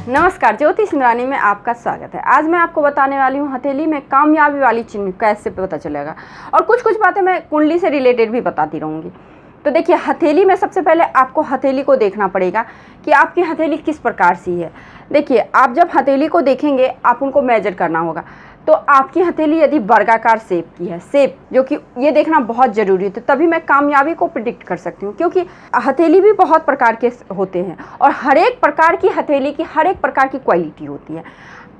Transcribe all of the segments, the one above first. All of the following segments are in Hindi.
नमस्कार, ज्योति सिंधरानी में आपका स्वागत है। आज मैं आपको बताने वाली हूँ हथेली में कामयाबी वाली चिन्ह कैसे पता चलेगा, और कुछ बातें मैं कुंडली से रिलेटेड भी बताती रहूँगी। तो देखिए, हथेली में सबसे पहले आपको हथेली को देखना पड़ेगा कि आपकी हथेली किस प्रकार सी है। देखिए, आप जब हथेली को देखेंगे, आप उनको मेजर करना होगा। तो आपकी हथेली यदि वर्गाकार शेप की है, शेप जो कि ये देखना बहुत ज़रूरी है, तो तभी मैं कामयाबी को प्रिडिक्ट कर सकती हूँ। क्योंकि हथेली भी बहुत प्रकार के होते हैं और हर एक प्रकार की हथेली की हर एक प्रकार की क्वालिटी होती है।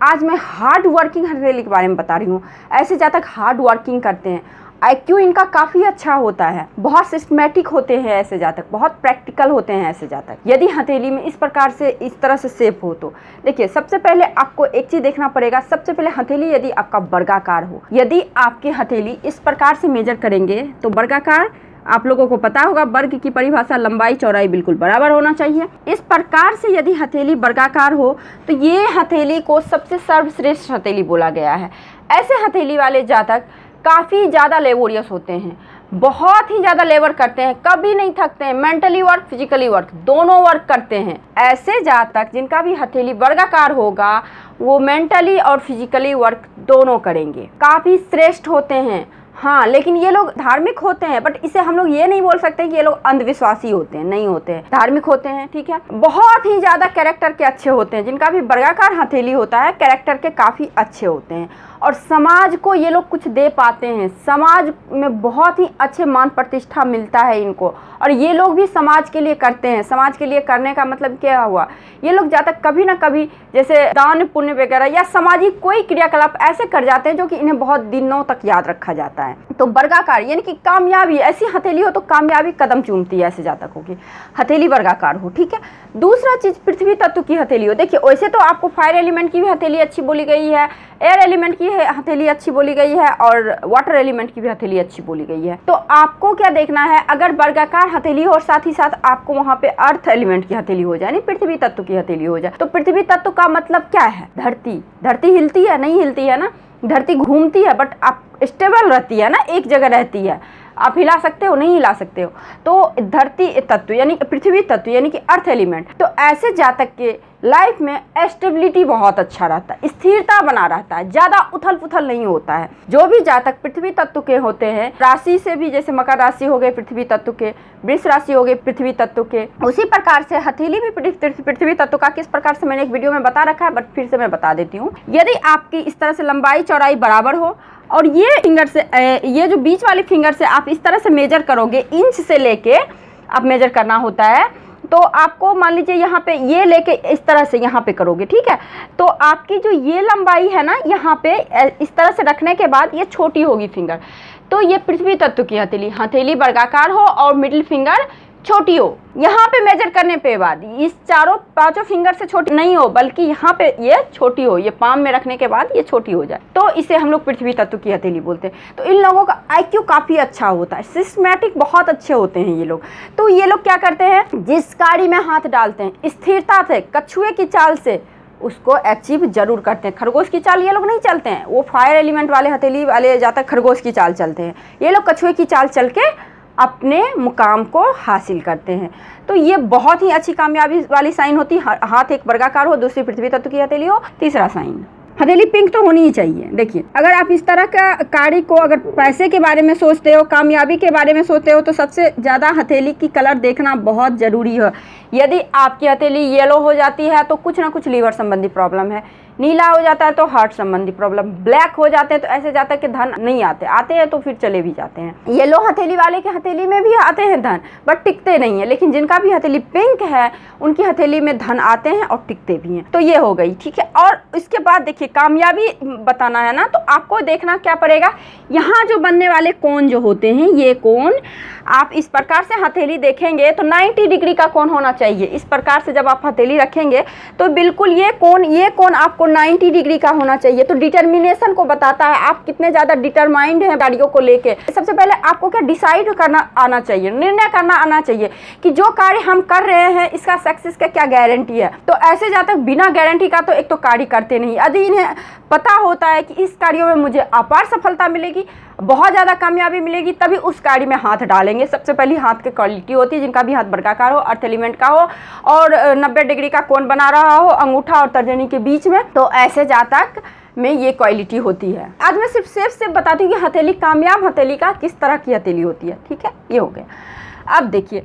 आज मैं हार्ड वर्किंग हथेली के बारे में बता रही हूँ। ऐसे जातक हार्ड वर्किंग करते हैं, IQ इनका काफ़ी अच्छा होता है, बहुत सिस्टमेटिक होते हैं ऐसे जातक, बहुत प्रैक्टिकल होते हैं ऐसे जातक। यदि हथेली में इस प्रकार से इस तरह से शेप हो तो देखिए, सबसे पहले आपको एक चीज़ देखना पड़ेगा। सबसे पहले हथेली यदि आपका वर्गाकार हो, यदि आपकी हथेली इस प्रकार से मेजर करेंगे तो वर्गाकार, आप लोगों को पता होगा वर्ग की परिभाषा लंबाई चौड़ाई बिल्कुल बराबर होना चाहिए। इस प्रकार से यदि हथेली वर्गाकार हो तो ये हथेली को सबसे सर्वश्रेष्ठ हथेली बोला गया है। ऐसे हथेली वाले जातक काफ़ी ज़्यादा लेबोरियस होते हैं, बहुत ही ज़्यादा लेबर करते हैं, कभी नहीं थकते हैं, मेंटली वर्क फिजिकली वर्क दोनों वर्क करते हैं। ऐसे जातक जिनका भी हथेली वर्गाकार होगा वो मेंटली और फिजिकली वर्क दोनों करेंगे, काफ़ी श्रेष्ठ होते हैं। हाँ, लेकिन ये लोग धार्मिक होते हैं, बट इसे हम लोग ये नहीं बोल सकते कि ये लोग अंधविश्वासी होते हैं, नहीं होते हैं, धार्मिक होते हैं, ठीक है। बहुत ही ज़्यादा कैरेक्टर के अच्छे होते हैं। जिनका भी वर्गाकार हथेली होता है, कैरेक्टर के काफ़ी अच्छे होते हैं और समाज को ये लोग कुछ दे पाते हैं। समाज में बहुत ही अच्छे मान प्रतिष्ठा मिलता है इनको, और ये लोग भी समाज के लिए करते हैं। समाज के लिए करने का मतलब क्या हुआ, ये लोग जातक कभी ना कभी जैसे दान पुण्य वगैरह या सामाजिक कोई क्रियाकलाप ऐसे कर जाते हैं जो कि इन्हें बहुत दिनों तक याद रखा जाता है। तो वर्गाकार यानी कि कामयाबी, ऐसी हथेली हो तो कामयाबी कदम चूमती है ऐसे जातकों की, हथेली वर्गाकार हो, ठीक है। दूसरा चीज़, पृथ्वी तत्व की हथेली हो। देखिए, वैसे तो आपको फायर एलिमेंट की भी हथेली अच्छी बोली गई है, एयर एलिमेंट की हथेली अच्छी बोली गई है, और वाटर एलिमेंट की भी हथेली अच्छी बोली गई है। तो आपको क्या देखना है, अगर वर्गाकार हथेली हो और साथ ही साथ आपको वहाँ पे अर्थ एलिमेंट की हथेली हो जाए, यानी पृथ्वी तत्व की हथेली हो जाए। तो पृथ्वी तत्व का मतलब क्या है, धरती। धरती हिलती है, नहीं हिलती है ना, धरती घूमती है, बट आप स्टेबल रहती है ना, एक जगह रहती है, आप हिला सकते हो, नहीं हिला सकते हो। तो धरती तत्व यानी पृथ्वी तत्व यानी कि अर्थ एलिमेंट। तो ऐसे जातक के लाइफ में स्टेबिलिटी बहुत अच्छा रहता है, स्थिरता बना रहता है, ज़्यादा उथल पुथल नहीं होता है। जो भी जातक पृथ्वी तत्व के होते हैं, राशि से भी, जैसे मकर राशि हो गए पृथ्वी तत्व के, वृष राशि हो गए पृथ्वी तत्व के, उसी प्रकार से हथेली भी पृथ्वी तत्व का किस प्रकार से मैंने एक वीडियो में बता रखा है, बट फिर से मैं बता देती हूँ। यदि आपकी इस तरह से लंबाई चौड़ाई बराबर हो और ये फिंगर से, ये जो बीच वाली फिंगर से आप इस तरह से मेजर करोगे, इंच से लेके आप मेजर करना होता है, तो आपको मान लीजिए यहाँ पे ये लेके इस तरह से यहाँ पे करोगे, ठीक है। तो आपकी जो ये लंबाई है ना, यहाँ पे इस तरह से रखने के बाद ये छोटी होगी फिंगर। तो ये पृथ्वी तत्व की हथेली, हथेली वर्गाकार हो और मिडिल फिंगर छोटी हो। यहाँ पे मेजर करने पे बाद इस चारों पांचों फिंगर से छोटी नहीं हो, बल्कि यहाँ पे ये छोटी हो, ये पाम में रखने के बाद ये छोटी हो जाए, तो इसे हम लोग पृथ्वी तत्व की हथेली बोलते हैं। तो इन लोगों का IQ काफ़ी अच्छा होता है, सिस्टमैटिक बहुत अच्छे होते हैं ये लोग। तो ये लोग क्या करते हैं, जिस कार्य में हाथ डालते हैं स्थिरता से, कछुए की चाल से उसको अचीव जरूर करते हैं। खरगोश की चाल ये लोग नहीं चलते हैं, वो फायर एलिमेंट वाले हथेली वाले जातक खरगोश की चाल चलते हैं, ये लोग कछुए की चाल चल के अपने मुकाम को हासिल करते हैं। तो ये बहुत ही अच्छी कामयाबी वाली साइन होती है। हाथ एक वर्गाकार हो, दूसरी पृथ्वी तत्व की हथेली हो, तीसरा साइन हथेली पिंक तो होनी ही चाहिए। देखिए, अगर आप इस तरह का कार्य को, अगर पैसे के बारे में सोचते हो, कामयाबी के बारे में सोचते हो, तो सबसे ज़्यादा हथेली की कलर देखना बहुत ज़रूरी है। यदि आपकी हथेली येलो हो जाती है तो कुछ ना कुछ लीवर संबंधी प्रॉब्लम है, नीला हो जाता है तो हार्ट संबंधी प्रॉब्लम, ब्लैक हो जाते हैं तो ऐसे जातक के धन नहीं आते हैं तो फिर चले भी जाते हैं। येलो हथेली वाले के हथेली में भी आते हैं धन, बट टिकते नहीं है। लेकिन जिनका भी हथेली पिंक है उनकी हथेली में धन आते हैं और टिकते भी हैं। तो ये हो गई, ठीक है। और इसके बाद देखिए, कामयाबी बताना है ना, तो आपको देखना क्या पड़ेगा, यहाँ जो बनने वाले कोण जो होते हैं, ये कोण आप इस प्रकार से हथेली देखेंगे तो 90 डिग्री का कोण होना चाहिए। इस प्रकार से जब आप हथेली रखेंगे तो बिल्कुल ये कोण आपको 90 डिग्री का होना चाहिए। तो डिटर्मिनेशन को बताता है आप कितने ज़्यादा डिटरमाइंड हैं कार्यों को लेके। सबसे पहले आपको क्या डिसाइड करना आना चाहिए, निर्णय करना आना चाहिए कि जो कार्य हम कर रहे हैं इसका सक्सेस का क्या गारंटी है। तो ऐसे जातक बिना गारंटी का तो एक तो कार्य करते नहीं। यदि इन्हें पता होता है कि इस कार्यों में मुझे अपार सफलता मिलेगी, बहुत ज़्यादा कामयाबी मिलेगी तभी उस गाड़ी में हाथ डालेंगे। सबसे पहली हाथ की क्वालिटी होती है जिनका भी हाथ वर्गाकार हो, अर्थ एलिमेंट का हो और 90 डिग्री का कोण बना रहा हो अंगूठा और तर्जनी के बीच में, तो ऐसे जातक में ये क्वालिटी होती है। आज मैं सिर्फ बताती हूँ कि हथेली, कामयाब हथेली का किस तरह की हथेली होती है। ठीक है, ये हो गया। अब देखिए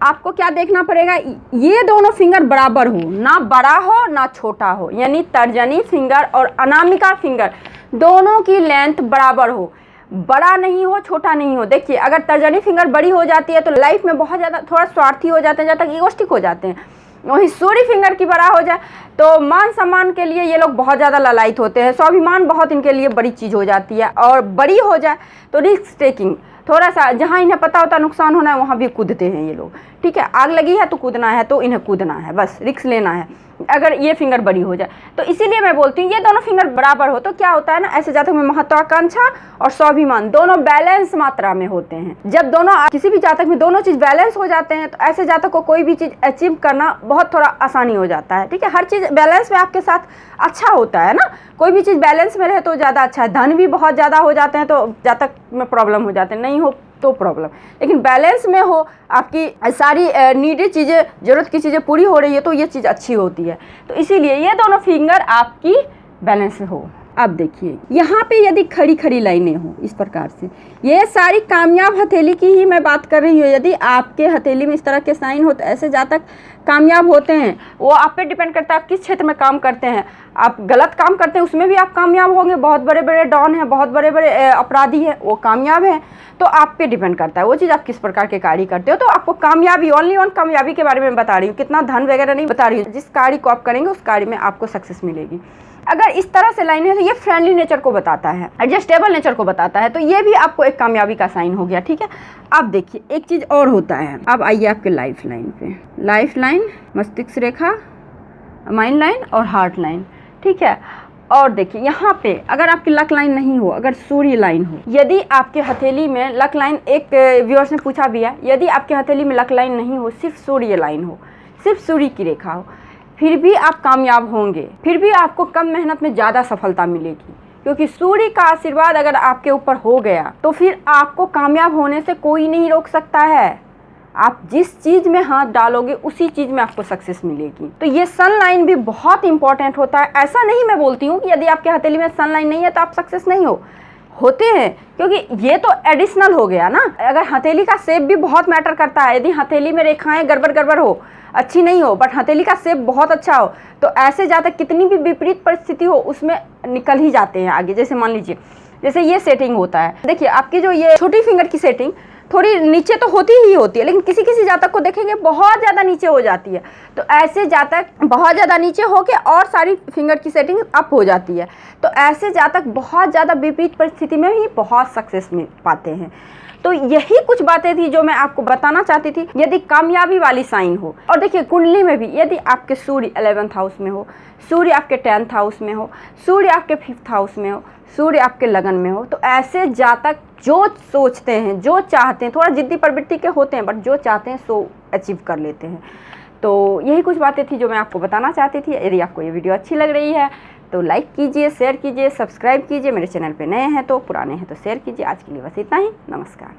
आपको क्या देखना पड़ेगा, ये दोनों फिंगर बराबर हो, ना बड़ा हो ना छोटा हो, यानी तर्जनी फिंगर और अनामिका फिंगर दोनों की लेंथ बराबर हो, बड़ा नहीं हो छोटा नहीं हो। देखिए अगर तर्जनी फिंगर बड़ी हो जाती है तो लाइफ में बहुत ज़्यादा थोड़ा स्वार्थी हो जाते हैं, जब तक ईगोस्टिक हो जाते हैं। वहीं सूर्य फिंगर की बड़ा हो जाए तो मान सम्मान के लिए ये लोग बहुत ज़्यादा ललायित होते हैं, स्वाभिमान बहुत इनके लिए बड़ी चीज़ हो जाती है। और बड़ी हो जाए तो रिस्क टेकिंग, थोड़ा सा जहाँ इन्हें पता होता है नुकसान होना है वहाँ भी कूदते हैं ये लोग। ठीक है, आग लगी है तो कूदना है, तो इन्हें कूदना है, बस रिस्क लेना है अगर ये फिंगर बड़ी हो जाए तो। इसीलिए मैं बोलती हूँ ये दोनों फिंगर बराबर हो तो क्या होता है ना, ऐसे जातक में महत्वाकांक्षा और स्वाभिमान दोनों बैलेंस मात्रा में होते हैं। जब दोनों किसी भी जातक में दोनों चीज़ बैलेंस हो जाते हैं तो ऐसे जातक को कोई भी चीज़ अचीव करना बहुत थोड़ा आसानी हो जाता है। ठीक है, हर चीज़ बैलेंस में आपके साथ अच्छा होता है ना, कोई भी चीज़ बैलेंस में रहे तो ज़्यादा अच्छा है। धन भी बहुत ज़्यादा हो जाते हैं तो जातक में प्रॉब्लम हो जाते हैं, नहीं हो तो प्रॉब्लम, लेकिन बैलेंस में हो, आपकी सारी नीडेड चीज़ें, ज़रूरत की चीज़ें पूरी हो रही है तो ये चीज़ अच्छी होती है। तो इसीलिए ये दोनों फिंगर आपकी बैलेंस में हो। अब देखिए यहाँ पे यदि खड़ी खड़ी लाइनें हो इस प्रकार से, ये सारी कामयाब हथेली की ही मैं बात कर रही हूँ। यदि आपके हथेली में इस तरह के साइन हो तो ऐसे जातक कामयाब होते हैं। वो आप पे डिपेंड करता है आप किस क्षेत्र में काम करते हैं। आप गलत काम करते हैं उसमें भी आप कामयाब होंगे, बहुत बड़े बड़े डॉन हैं, बहुत बड़े बड़े अपराधी हैं, वो कामयाब हैं। तो आप पे डिपेंड करता है वो चीज़ आप किस प्रकार के कार्य करते हो। तो आपको कामयाबी, ओनली ऑन कामयाबी के बारे में बता रही हूँ, कितना धन वगैरह नहीं बता रही हूँ। जिस कार्य को आप करेंगे उस कार्य में आपको सक्सेस मिलेगी। अगर इस तरह से लाइन है तो ये फ्रेंडली नेचर को बताता है, एडजस्टेबल नेचर को बताता है, तो ये भी आपको एक कामयाबी का साइन हो गया। ठीक है, अब देखिए एक चीज़ और होता है। अब आइए आपके लाइफ लाइन पे, लाइफ लाइन, मस्तिष्क रेखा, माइंड लाइन और हार्ट लाइन। ठीक है, और देखिए यहाँ पे अगर आपकी लक लाइन नहीं हो, अगर सूर्य लाइन हो, यदि आपके हथेली में लक लाइन, एक व्यूअर्स ने पूछा भी है, यदि आपके हथेली में लक लाइन नहीं हो, सिर्फ सूर्य लाइन हो, सिर्फ सूर्य की रेखा हो, फिर भी आप कामयाब होंगे, फिर भी आपको कम मेहनत में ज़्यादा सफलता मिलेगी। क्योंकि सूर्य का आशीर्वाद अगर आपके ऊपर हो गया तो फिर आपको कामयाब होने से कोई नहीं रोक सकता है। आप जिस चीज़ में हाथ डालोगे उसी चीज़ में आपको सक्सेस मिलेगी। तो ये सन लाइन भी बहुत इंपॉर्टेंट होता है। ऐसा नहीं मैं बोलती हूँ कि यदि आपके हथेली में सन लाइन नहीं है तो आप सक्सेस नहीं होते हैं, क्योंकि ये तो एडिशनल हो गया ना। अगर हथेली का शेप भी बहुत मैटर करता है, यदि हथेली में रेखाएं गड़बड़ हो, अच्छी नहीं हो, बट हथेली का शेप बहुत अच्छा हो, तो ऐसे जातक कितनी भी विपरीत परिस्थिति हो उसमें निकल ही जाते हैं आगे। जैसे मान लीजिए जैसे ये सेटिंग होता है, देखिए आपकी जो ये छोटी फिंगर की सेटिंग थोड़ी नीचे तो होती ही होती है, लेकिन किसी किसी जातक को देखेंगे बहुत ज़्यादा नीचे हो जाती है। तो ऐसे जातक बहुत ज़्यादा नीचे होके और सारी फिंगर की सेटिंग अप हो जाती है। तो ऐसे जातक बहुत ज़्यादा विपरीत परिस्थिति में ही बहुत सक्सेस मिल पाते हैं। तो यही कुछ बातें थी जो मैं आपको बताना चाहती थी। यदि कामयाबी वाली साइन हो, और देखिए कुंडली में भी यदि आपके सूर्य 11th हाउस में हो, सूर्य आपके 10th हाउस में हो, सूर्य आपके 5th हाउस में हो, सूर्य आपके लगन में हो, तो ऐसे जातक जो सोचते हैं, जो चाहते हैं, थोड़ा जिद्दी प्रवृत्ति के होते हैं, बट जो चाहते हैं सो अचीव कर लेते हैं। तो यही कुछ बातें थी जो मैं आपको बताना चाहती थी। यदि आपको ये वीडियो अच्छी लग रही है तो लाइक कीजिए, शेयर कीजिए, सब्सक्राइब कीजिए। मेरे चैनल पे नए हैं तो, पुराने हैं तो शेयर कीजिए। आज के लिए बस इतना ही, नमस्कार।